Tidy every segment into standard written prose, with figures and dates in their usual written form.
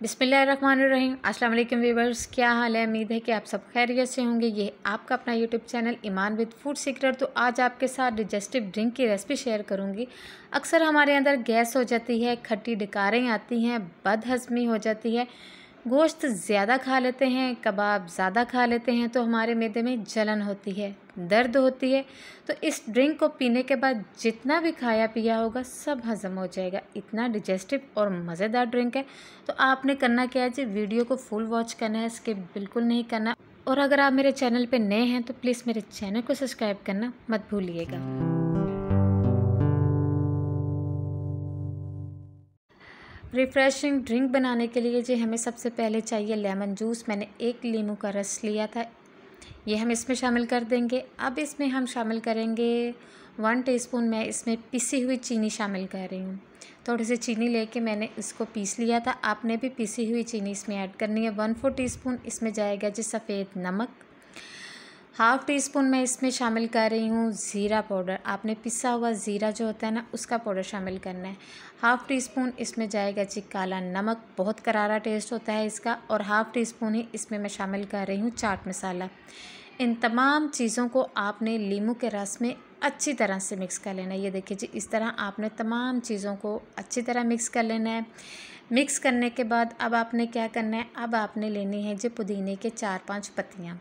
बिस्मिल्लाहिर्रहमानिर्रहीम। अस्सलाम वालेकुम व्यूवर्स, क्या हाल है। उम्मीद है कि आप सब खैरियत से होंगे। ये आपका अपना YouTube channel Iman with food secret. तो आज आपके साथ डिजेस्टिव ड्रिंक की रेसिपी शेयर करूंगी। अक्सर हमारे अंदर गैस हो जाती है, खट्टी डकारें आती हैं, बदहज़मी हो जाती है, गोश्त ज़्यादा खा लेते हैं, कबाब ज़्यादा खा लेते हैं तो हमारे मैदे में जलन होती है, दर्द होती है। तो इस ड्रिंक को पीने के बाद जितना भी खाया पिया होगा सब हज़म हो जाएगा। इतना डिजेस्टिव और मज़ेदार ड्रिंक है। तो आपने करना क्या है जी, वीडियो को फुल वॉच करना है, स्किप बिल्कुल नहीं करना। और अगर आप मेरे चैनल पर नए हैं तो प्लीज़ मेरे चैनल को सब्सक्राइब करना मत भूलिएगा। रिफ़्रेशिंग ड्रिंक बनाने के लिए जी हमें सबसे पहले चाहिए लेमन जूस। मैंने एक नींबू का रस लिया था, ये हम इसमें शामिल कर देंगे। अब इसमें हम शामिल करेंगे 1 टीस्पून, मैं इसमें पिसी हुई चीनी शामिल कर रही हूँ। थोड़ी सी चीनी लेके मैंने इसको पीस लिया था, आपने भी पिसी हुई चीनी इसमें ऐड करनी है। 1/4 टीस्पून इसमें जाएगा जी सफ़ेद नमक। हाफ़ टी स्पून मैं इसमें शामिल कर रही हूँ ज़ीरा पाउडर। आपने पिसा हुआ ज़ीरा जो होता है ना, उसका पाउडर शामिल करना है। हाफ़ टी स्पून इसमें जाएगा जी काला नमक, बहुत करारा टेस्ट होता है इसका। और हाफ़ टी स्पून ही इसमें मैं शामिल कर रही हूँ चाट मसाला। इन तमाम चीज़ों को आपने नींबू के रस में अच्छी तरह से मिक्स कर लेना है। ये देखिए जी, इस तरह आपने तमाम चीज़ों को अच्छी तरह मिक्स कर लेना है। मिक्स करने के बाद अब आपने क्या करना है, अब आपने लेनी है जी पुदीने के 4-5 पत्तियाँ,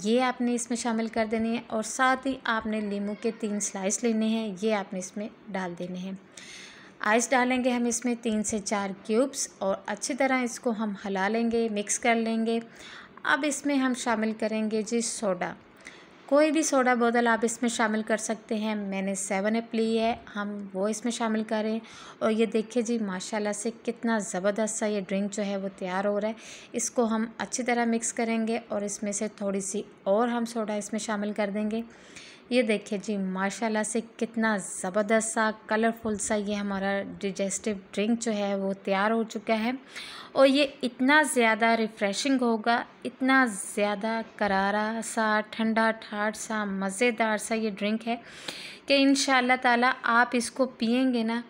ये आपने इसमें शामिल कर देनी है। और साथ ही आपने नींबू के 3 स्लाइस लेने हैं, ये आपने इसमें डाल देने हैं। आइस डालेंगे हम इसमें 3 से 4 क्यूब्स और अच्छी तरह इसको हम हिला लेंगे, मिक्स कर लेंगे। अब इसमें हम शामिल करेंगे जी सोडा। कोई भी सोडा बोतल आप इसमें शामिल कर सकते हैं। मैंने 7 अप ली है, हम वो इसमें शामिल करें। और ये देखिए जी, माशाल्लाह से कितना ज़बरदस्त सा ये ड्रिंक जो है वो तैयार हो रहा है। इसको हम अच्छी तरह मिक्स करेंगे और इसमें से थोड़ी सी और हम सोडा इसमें शामिल कर देंगे। ये देखिए जी, माशाल्लाह से कितना ज़बरदस्त सा कलरफुल सा ये हमारा डिजेस्टिव ड्रिंक जो है वो तैयार हो चुका है। और ये इतना ज़्यादा रिफ़्रेशिंग होगा, इतना ज़्यादा करारा सा, ठंडा ठाठ सा, मज़ेदार सा ये ड्रिंक है कि इंशाअल्लाह ताला आप इसको पिएंगे ना,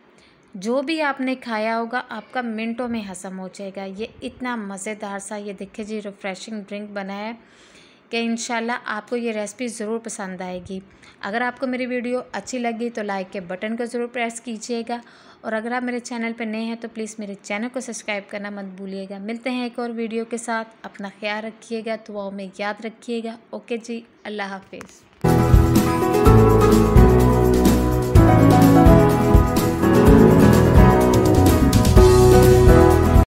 जो भी आपने खाया होगा आपका मिनटों में हज़म हो जाएगा। ये इतना मज़ेदार सा ये देखिए जी रिफ़्रेशिंग ड्रिंक बना है कि इंशाल्लाह आपको ये रेसिपी ज़रूर पसंद आएगी। अगर आपको मेरी वीडियो अच्छी लगी तो लाइक के बटन को ज़रूर प्रेस कीजिएगा। और अगर आप मेरे चैनल पर नए हैं तो प्लीज़ मेरे चैनल को सब्सक्राइब करना मत भूलिएगा। मिलते हैं एक और वीडियो के साथ। अपना ख्याल रखिएगा, दुआओं में याद रखिएगा। ओके जी, अल्लाह हाफिज़।